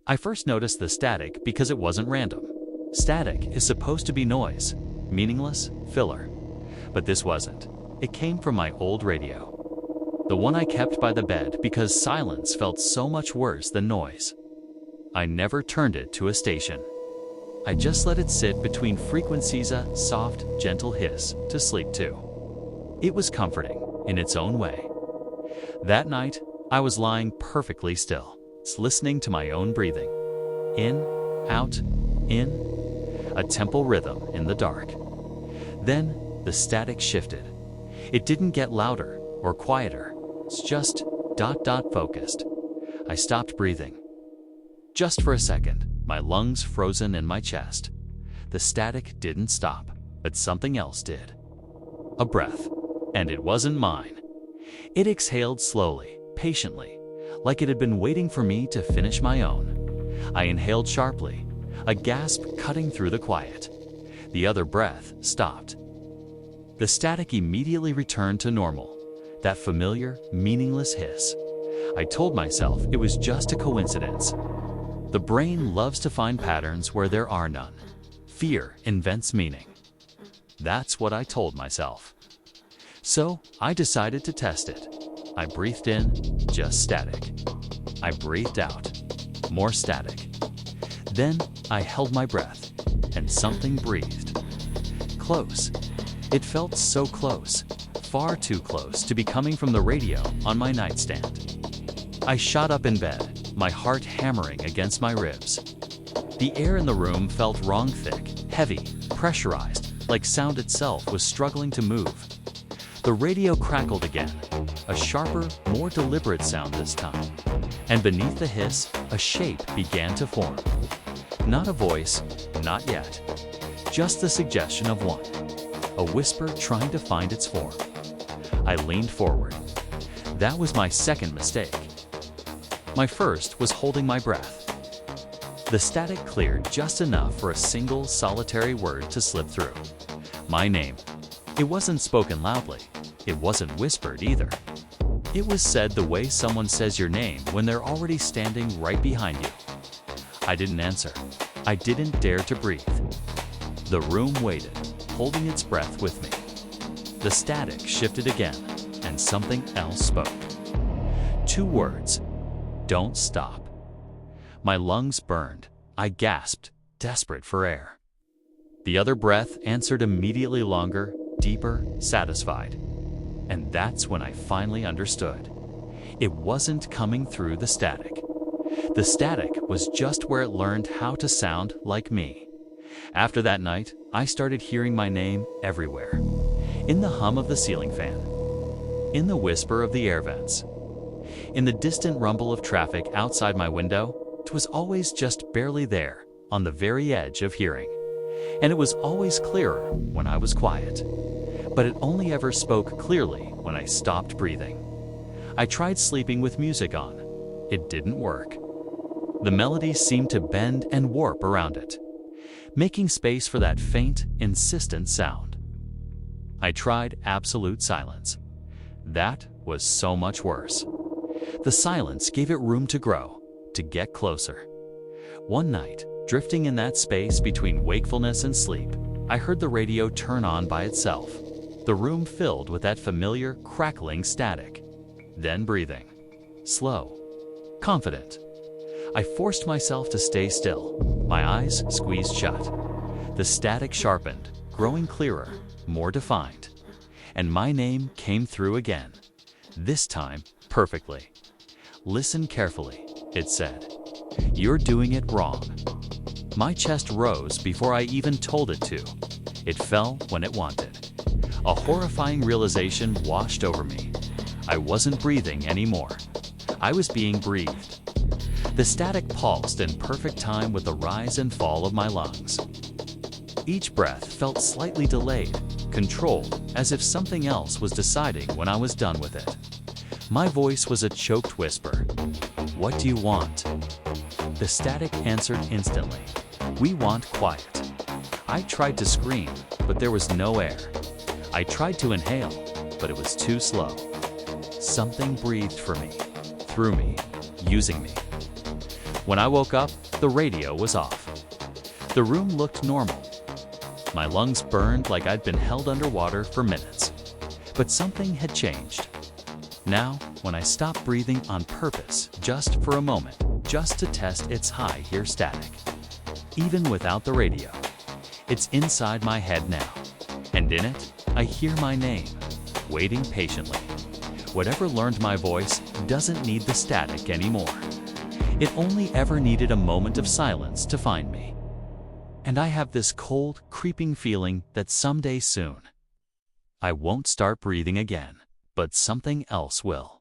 I first noticed the static because it wasn't random. Static is supposed to be noise, meaningless, filler. But this wasn't. It came from my old radio. The one I kept by the bed because silence felt so much worse than noise. I never turned it to a station. I just let it sit between frequencies, a soft, gentle hiss to sleep to. It was comforting in its own way. That night, I was lying perfectly still, listening to my own breathing. In, out, in, a tempo rhythm in the dark. Then the static shifted. It didn't get louder or quieter. It's just ... focused. I stopped breathing. Just for a second, my lungs frozen in my chest. The static didn't stop, but something else did. A breath, and it wasn't mine. It exhaled slowly, patiently, like it had been waiting for me to finish my own. I inhaled sharply, a gasp cutting through the quiet. The other breath stopped. The static immediately returned to normal, that familiar, meaningless hiss. I told myself it was just a coincidence. The brain loves to find patterns where there are none. Fear invents meaning. That's what I told myself. So I decided to test it. I breathed in, just static. I breathed out, more static. Then I held my breath, and something breathed. Close. It felt so close, far too close to be coming from the radio on my nightstand. I shot up in bed, my heart hammering against my ribs. The air in the room felt wrong, thick, heavy, pressurized, like sound itself was struggling to move. The radio crackled again, a sharper, more deliberate sound this time. And beneath the hiss, a shape began to form. Not a voice, not yet. Just the suggestion of one. A whisper trying to find its form. I leaned forward. That was my second mistake. My first was holding my breath. The static cleared just enough for a single solitary word to slip through. My name. It wasn't spoken loudly. It wasn't whispered either. It was said the way someone says your name when they're already standing right behind you. I didn't answer. I didn't dare to breathe. The room waited, holding its breath with me. The static shifted again, and something else spoke. 2 words. Don't stop. My lungs burned. I gasped, desperate for air. The other breath answered immediately, longer, deeper, satisfied. And that's when I finally understood. It wasn't coming through the static. The static was just where it learned how to sound like me. After that night, I started hearing my name everywhere. In the hum of the ceiling fan. In the whisper of the air vents. In the distant rumble of traffic outside my window. It was always just barely there, on the very edge of hearing. And it was always clearer when I was quiet. But it only ever spoke clearly when I stopped breathing. I tried sleeping with music on. It didn't work. The melody seemed to bend and warp around it, making space for that faint, insistent sound. I tried absolute silence. That was so much worse. The silence gave it room to grow, to get closer. One night, drifting in that space between wakefulness and sleep, I heard the radio turn on by itself. The room filled with that familiar, crackling static. Then breathing. Slow. Confident. I forced myself to stay still, my eyes squeezed shut. The static sharpened, growing clearer, more defined. And my name came through again. This time, perfectly. Listen carefully, it said. You're doing it wrong. My chest rose before I even told it to. It fell when it wanted. A horrifying realization washed over me. I wasn't breathing anymore. I was being breathed. The static pulsed in perfect time with the rise and fall of my lungs. Each breath felt slightly delayed, controlled, as if something else was deciding when I was done with it. My voice was a choked whisper. What do you want? The static answered instantly. We want quiet. I tried to scream, but there was no air. I tried to inhale, but it was too slow. Something breathed for me, through me, using me. When I woke up, the radio was off. The room looked normal. My lungs burned like I'd been held underwater for minutes. But something had changed. Now, when I stopped breathing on purpose, just for a moment, just to test its high here static. Even without the radio, it's inside my head now. And in it, I hear my name, waiting patiently. Whatever learned my voice doesn't need the static anymore. It only ever needed a moment of silence to find me. And I have this cold, creeping feeling that someday soon, I won't start breathing again, but something else will.